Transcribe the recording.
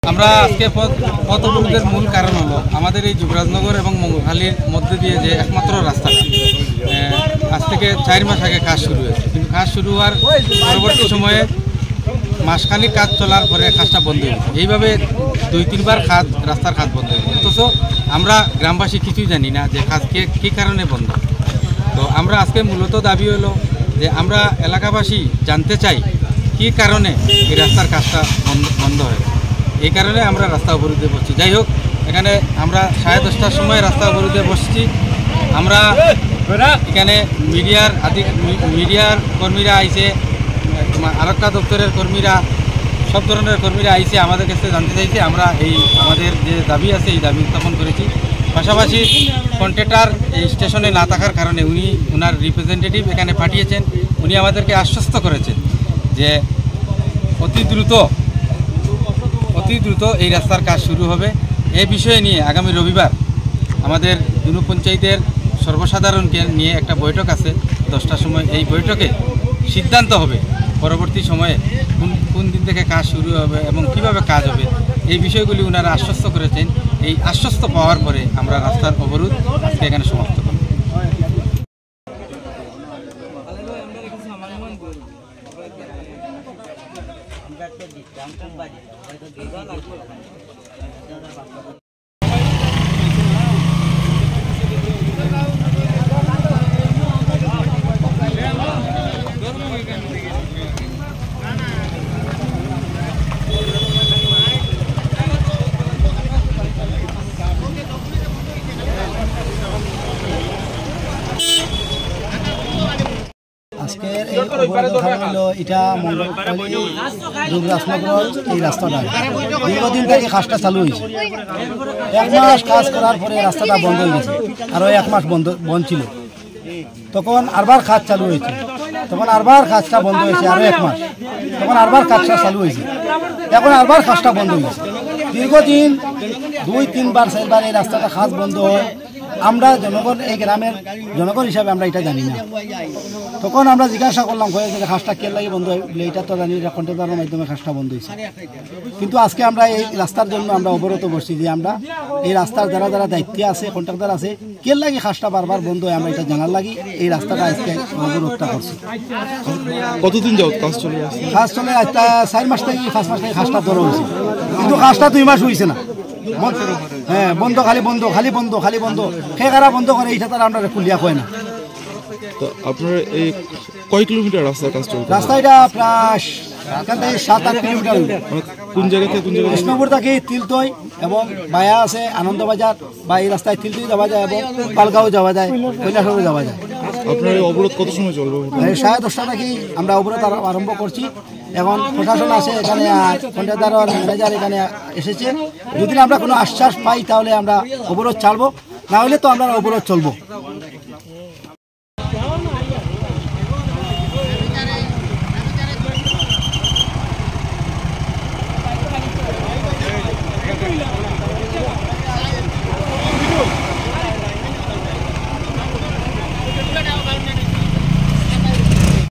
আমরা আজকে পথ অবরোধের মূল কারণ হলো আমাদের এই যুবরাজনগর এবং মঙ্গলখালীর মধ্যে দিয়ে যে একমাত্র রাস্তাটা আজ থেকে 4 মাস আগে কাজ শুরু হয়েছে, কিন্তু কাজ শুরু হওয়ার পরবর্তী সময়ে মাসখানেক কাজ চলার পরে কাজটা বন্ধ হয়েছে। এইভাবে 2-3 বার রাস্তার কাজ বন্ধ হয়েছে, অথচ আমরা গ্রামবাসী কিছুই জানি না যে কাজ কী কারণে বন্ধ। তো আমরা আজকে মূলত দাবি হলো যে আমরা এলাকাবাসী জানতে চাই কী কারণে এই রাস্তার কাজটা বন্ধ হয়েছে। এই কারণে আমরা রাস্তা অবরোধে বসছি। যাই হোক, এখানে আমরা 10:30টার সময় রাস্তা অবরোধে বসছি। আমরা এখানে মিডিয়ার কর্মীরা আইছে, আরক্ষা দপ্তরের কর্মীরা, সব ধরনের কর্মীরা আইছে, আমাদের কাছে জানতে চাইছে। আমরা আমাদের যে দাবি আছে এই দাবি উত্থাপন করেছি। পাশাপাশি কন্ট্রাক্টর এই স্টেশনে না থাকার কারণে ওনার রিপ্রেজেন্টেটিভ এখানে পাঠিয়েছেন। উনি আমাদেরকে আশ্বস্ত করেছেন যে অতি দ্রুত এই রাস্তার কাজ শুরু হবে। এই বিষয়ে নিয়ে আগামী রবিবার আমাদের দুনু পঞ্চায়েতের সর্বসাধারণকে নিয়ে একটা বৈঠক আছে 10টার সময়। এই বৈঠকে সিদ্ধান্ত হবে পরবর্তী সময়ে কোন দিন থেকে কাজ শুরু হবে এবং কিভাবে কাজ হবে। এই বিষয়গুলি ওনারা আশ্বস্ত করেছেন। এই আশ্বস্ত পাওয়ার পরে আমরা রাস্তার অবরোধ আজকে এখানে সমাপ্ত করব। আজকের এই হলো এটা মঙ্গলখালী যুবরাজনগর এই রাস্তাটা দীর্ঘদিন থেকে কাজটা চালু হয়েছে। 1 মাস কাজ করার পরে রাস্তাটা বন্ধ হয়ে গেছে, আরও 1 মাস বন্ধ ছিল। তখন আরবার কাজ চালু হয়েছে, তখন আরবার কাজটা বন্ধ হয়েছে, আরও 1 মাস, তখন আরবার কাজটা চালু হয়েছে, এখন আরবার কাজটা বন্ধ হয়েছে। দীর্ঘদিন 2-3 বার 4 বার এই রাস্তাটা কাজ বন্ধ হয়। আমরা জনগণ, এই গ্রামের জনগণ হিসাবে আমরা এটা জানি না। তখন আমরা জিজ্ঞাসা করলাম যে কাজটা কে লাগে বন্ধ হয়, এটা তো জানি কন্ট্রাক্টরের মাধ্যমে কাজটা বন্ধ হয়েছে। কিন্তু আজকে আমরা এই রাস্তার জন্য আমরা অবরত বসছি যে আমরা এই রাস্তার যারা দায়িত্বে আছে, কন্ট্রাক্টর আছে, কে লাগে কাজটা বারবার বন্ধ হয় আমরা এটা জানার লাগি এই রাস্তাটা আজকে অবরোধটা করছি। কতদিন যাবত কাজ চলে আসছে? কাজ চলে 4 মাস থেকে 5 মাস থেকে কাজটা ধরা হয়েছে, কিন্তু কাজটা 2 মাস হয়েছে না। হ্যাঁ, বন্ধ, খালি বন্ধ। কারা বন্ধ করে এটা তারা আমরা খুলিয়া কয় না। তো আপনার এই কয় কিলোমিটার রাস্তার কাজ চলছে? রাস্তা এটা প্রায় 7-8 কিলোমিটার। কোন জায়গা থেকে কোন জায়গায়? কৃষ্ণপুর থেকে তিলতই এবং বায়া আছে আনন্দবাজার, বা এই রাস্তায় তিলতই যাওয়া যায় এবং পালগাঁও যাওয়া যায়, কৈলাসহরে যাওয়া যায়। আপনার এই অবরোধ কত সময় চলবে? 10:30 থেকেই আমরা অবরোধ আরম্ভ করছি। এখন প্রশাসন আছে এখানে, কন্ট্রাক্টর ম্যানেজার এখানে এসেছে। যদি আমরা কোনো আশ্বাস পাই তাহলে আমরা অবরোধ ছাড়বো, না হলে তো আমরা অবরোধ চলবো।